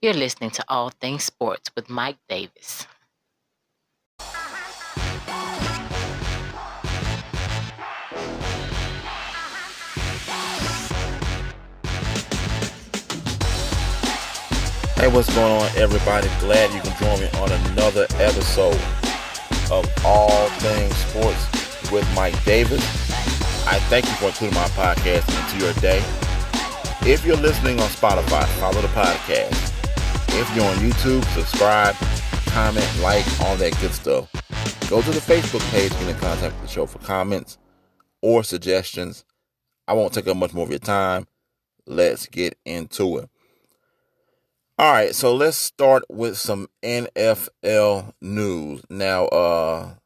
You're listening to All Things Sports with Mike Davis. Hey, what's going on, everybody? Glad you can join me on another episode of All Things Sports with Mike Davis. I thank you for including my podcast into your day. If you're listening on Spotify, follow the podcast. If you're on YouTube, subscribe, comment, like, all that good stuff. Go to the Facebook page and get in contact with the show for comments or suggestions. I won't take up much more of your time. Let's get into it. All right, so let's start with some NFL news. Now,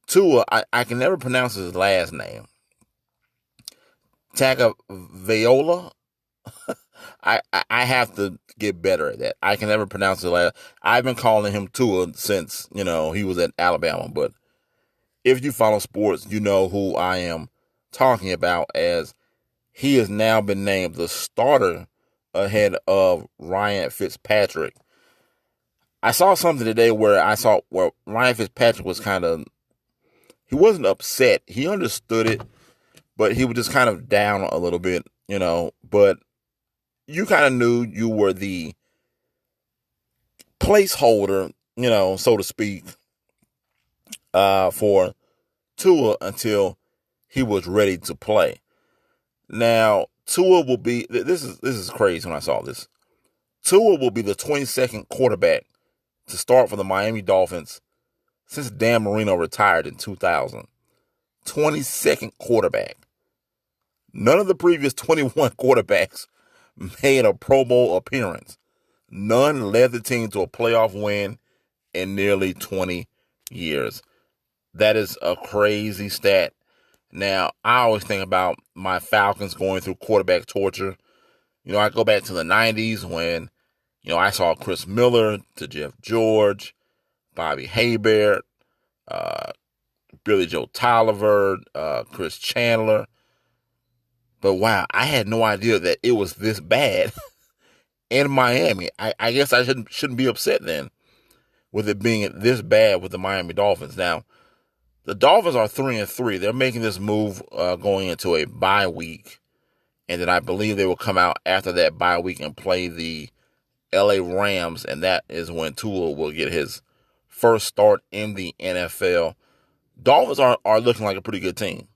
Tua, I can never pronounce his last name. Tagovailoa. I have to get better at that. I can never pronounce his last. I've been calling him Tua since, he was at Alabama. But if you follow sports, you know who I am talking about, as he has now been named the starter ahead of Ryan Fitzpatrick. I saw something today where Ryan Fitzpatrick was he wasn't upset. He understood it, but he was just kind of down a little bit, but you kind of knew you were the placeholder, so to speak, for Tua until he was ready to play. Now, Tua will be, this is crazy when I saw this. Tua will be the 22nd quarterback to start for the Miami Dolphins since Dan Marino retired in 2000. 22nd quarterback. None of the previous 21 quarterbacks made a Pro Bowl appearance. None led the team to a playoff win in nearly 20 years. That is a crazy stat. Now, I always think about my Falcons going through quarterback torture. I go back to the 90s when, I saw Chris Miller to Jeff George, Bobby Hebert, Billy Joe Tolliver, Chris Chandler. But wow, I had no idea that it was this bad in Miami. I guess I shouldn't be upset then with it being this bad with the Miami Dolphins. Now, the Dolphins are 3-3. They're making this move going into a bye week. And then I believe they will come out after that bye week and play the LA Rams. And that is when Tua will get his first start in the NFL. Dolphins are looking like a pretty good team.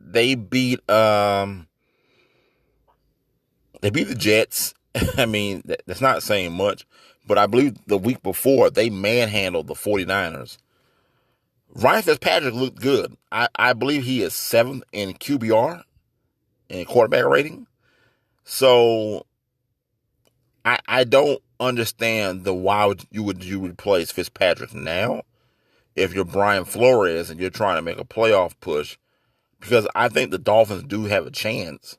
They beat the Jets. I mean, that's not saying much, but I believe the week before they manhandled the 49ers. Ryan Fitzpatrick looked good. I believe he is 7th in QBR, in quarterback rating. So I don't understand why you would replace Fitzpatrick now if you're Brian Flores and you're trying to make a playoff push, because I think the Dolphins do have a chance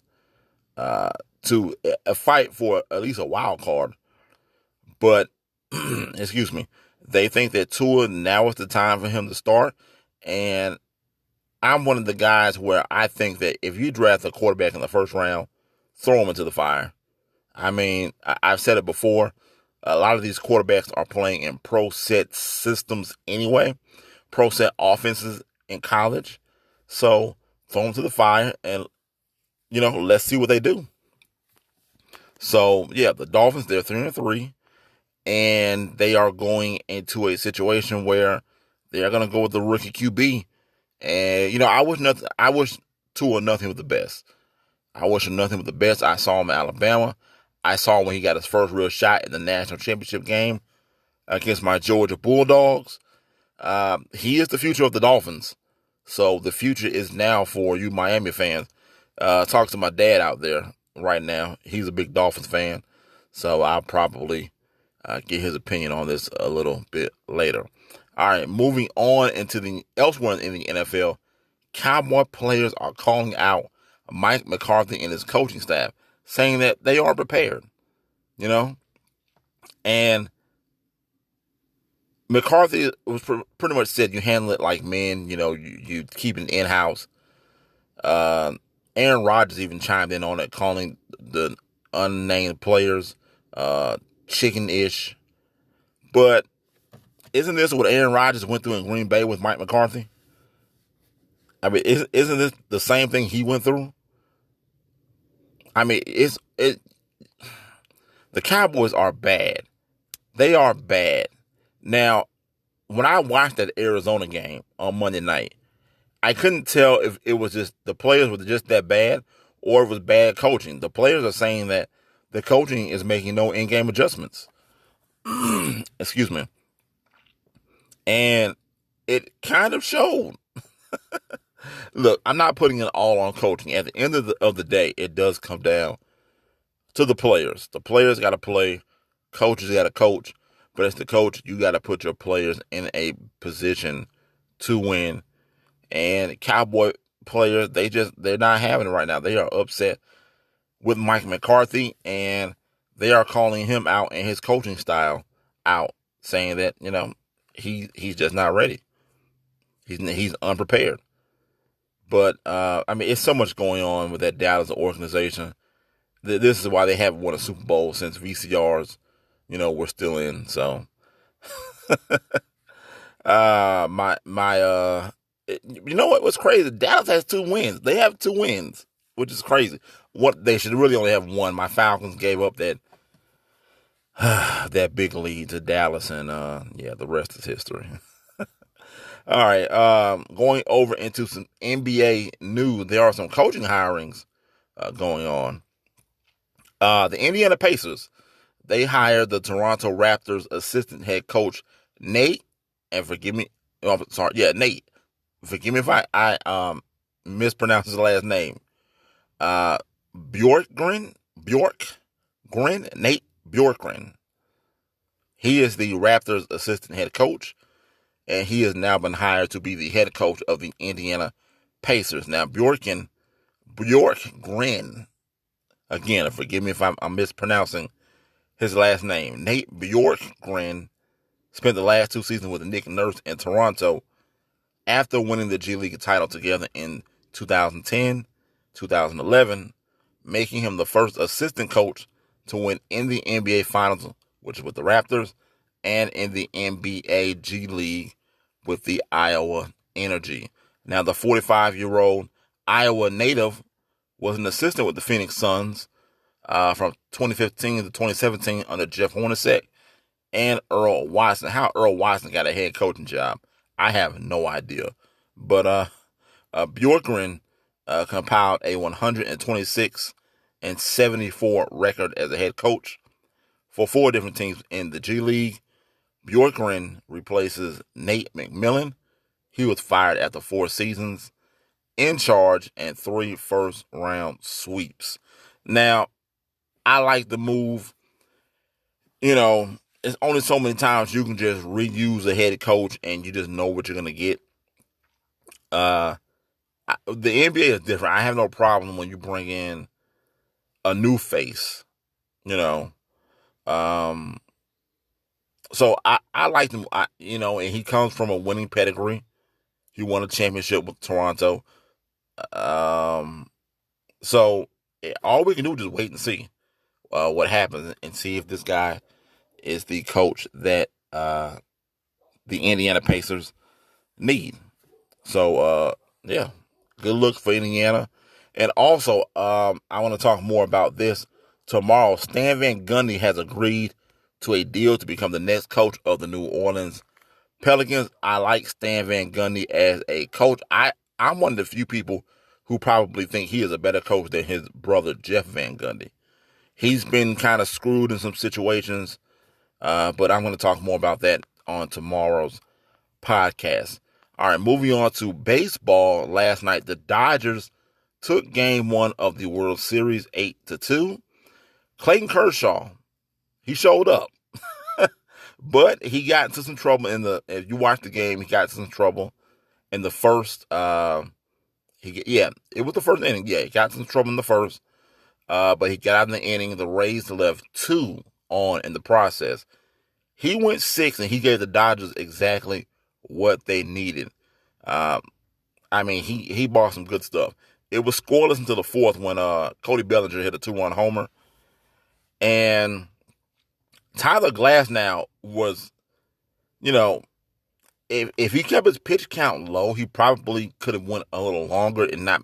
to fight for at least a wild card. But, excuse me, they think that Tua, now is the time for him to start. And I'm one of the guys where I think that if you draft a quarterback in the first round, throw him into the fire. I mean, I've said it before. A lot of these quarterbacks are playing in pro set systems anyway, pro set offenses in college. So throw them to the fire and, let's see what they do. So, yeah, the Dolphins, they're 3-3. And they are going into a situation where they're going to go with the rookie QB. And, I wish Tua nothing but the best. I wish him nothing but the best. I saw him in Alabama. I saw him when he got his first real shot in the national championship game against my Georgia Bulldogs. He is the future of the Dolphins. So the future is now for you Miami fans. Talk to my dad out there right now. He's a big Dolphins fan. So I'll probably get his opinion on this a little bit later. All right, moving on into elsewhere in the NFL, Cowboy players are calling out Mike McCarthy and his coaching staff, saying that they aren't prepared, and McCarthy was pretty much said, you handle it like men, you keep it in-house. Aaron Rodgers even chimed in on it, calling the unnamed players, chicken-ish. But isn't this what Aaron Rodgers went through in Green Bay with Mike McCarthy? I mean, isn't this the same thing he went through? I mean, the Cowboys are bad. They are bad. Now, when I watched that Arizona game on Monday night, I couldn't tell if it was just the players were just that bad or it was bad coaching. The players are saying that the coaching is making no in-game adjustments. Excuse me. And it kind of showed. Look, I'm not putting it all on coaching. At the end of the day, it does come down to the players. The players got to play. Coaches got to coach. But as the coach, you got to put your players in a position to win. And Cowboy players, they're not having it right now. They are upset with Mike McCarthy, and they are calling him out and his coaching style out, saying that, he's just not ready. He's unprepared. But, I mean, it's so much going on with that Dallas organization. This is why they haven't won a Super Bowl since VCRs, were still in. So, you know what? What's crazy? Dallas has 2 wins. They have 2 wins, which is crazy. What they should really only have 1. My Falcons gave up that that big lead to Dallas, and the rest is history. All right, going over into some NBA news. There are some coaching hirings going on. The Indiana Pacers, they hired the Toronto Raptors assistant head coach Nate, and forgive me, Nate. Forgive me if I mispronounce his last name. Bjorkgren, Nate Bjorkgren. He is the Raptors assistant head coach, and he has now been hired to be the head coach of the Indiana Pacers. Now, Bjorkgren, again, forgive me if I'm mispronouncing his last name. Nate Bjorkgren spent the last 2 seasons with Nick Nurse in Toronto after winning the G League title together in 2010, 2011, making him the first assistant coach to win in the NBA Finals, which is with the Raptors, and in the NBA G League with the Iowa Energy. Now, the 45-year-old Iowa native was an assistant with the Phoenix Suns from 2015 to 2017 under Jeff Hornacek and Earl Watson. How Earl Watson got a head coaching job, I have no idea. But Bjorkgren compiled a 126-74 record as a head coach for 4 different teams in the G League. Bjorkgren replaces Nate McMillan. He was fired after 4 seasons in charge and 3 first-round sweeps. Now, I like the move. It's only so many times you can just reuse a head coach and you just know what you're going to get. The NBA is different. I have no problem when you bring in a new face, So I like him, and he comes from a winning pedigree. He won a championship with Toronto. So all we can do is just wait and see what happens and see if this guy is the coach that the Indiana Pacers need. So, good luck for Indiana. And also, I want to talk more about this tomorrow. Stan Van Gundy has agreed to a deal to become the next coach of the New Orleans Pelicans. I like Stan Van Gundy as a coach. I'm one of the few people who probably think he is a better coach than his brother, Jeff Van Gundy. He's been kind of screwed in some situations, but I'm going to talk more about that on tomorrow's podcast. All right, moving on to baseball. Last night, the Dodgers took Game 1 of the World Series 8-2. Clayton Kershaw, he showed up, but he got into some trouble if you watch the game, he got into some trouble in the first, it was the first inning. Yeah, he got into some trouble in the first, but he got out in the inning. The Rays left 2 on in the process. He went 6, and he gave the Dodgers exactly what they needed. He bought some good stuff. It was scoreless until the 4th when Cody Bellinger hit a 2-run homer. And Tyler Glasnow was, you know, if he kept his pitch count low, he probably could have went a little longer and not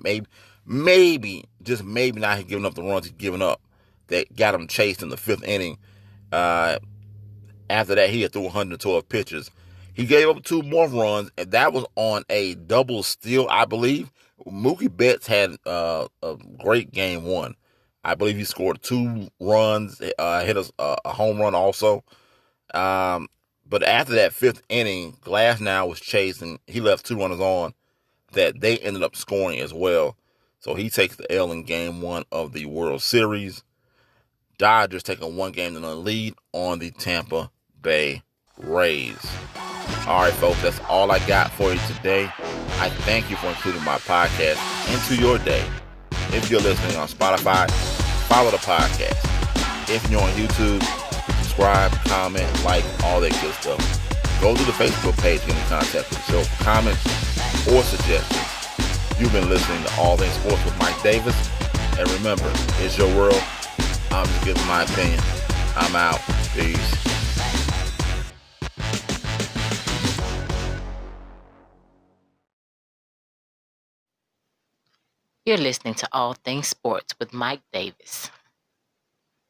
just maybe not have given up the runs he'd given up that got him chased in the fifth inning. After that, he had threw 112 pitches. He gave up 2 more runs, and that was on a double steal, I believe. Mookie Betts had a great game 1. I believe he scored 2 runs, hit a home run also. But after that fifth inning, Glasnow was chasing. He left 2 runners on that they ended up scoring as well. So he takes the L in game 1 of the World Series. Dodgers take a 1-game lead on the Tampa Bay Rays. All right, folks, that's all I got for you today. I thank you for including my podcast into your day. If you're listening on Spotify, follow the podcast. If you're on YouTube, subscribe, comment, like, all that good stuff. Go to the Facebook page and get in contact with the show for comments or suggestions. You've been listening to All Things Sports with Mike Davis. And remember, it's your world. I'm just giving my opinion. I'm out. Peace. You're listening to All Things Sports with Mike Davis.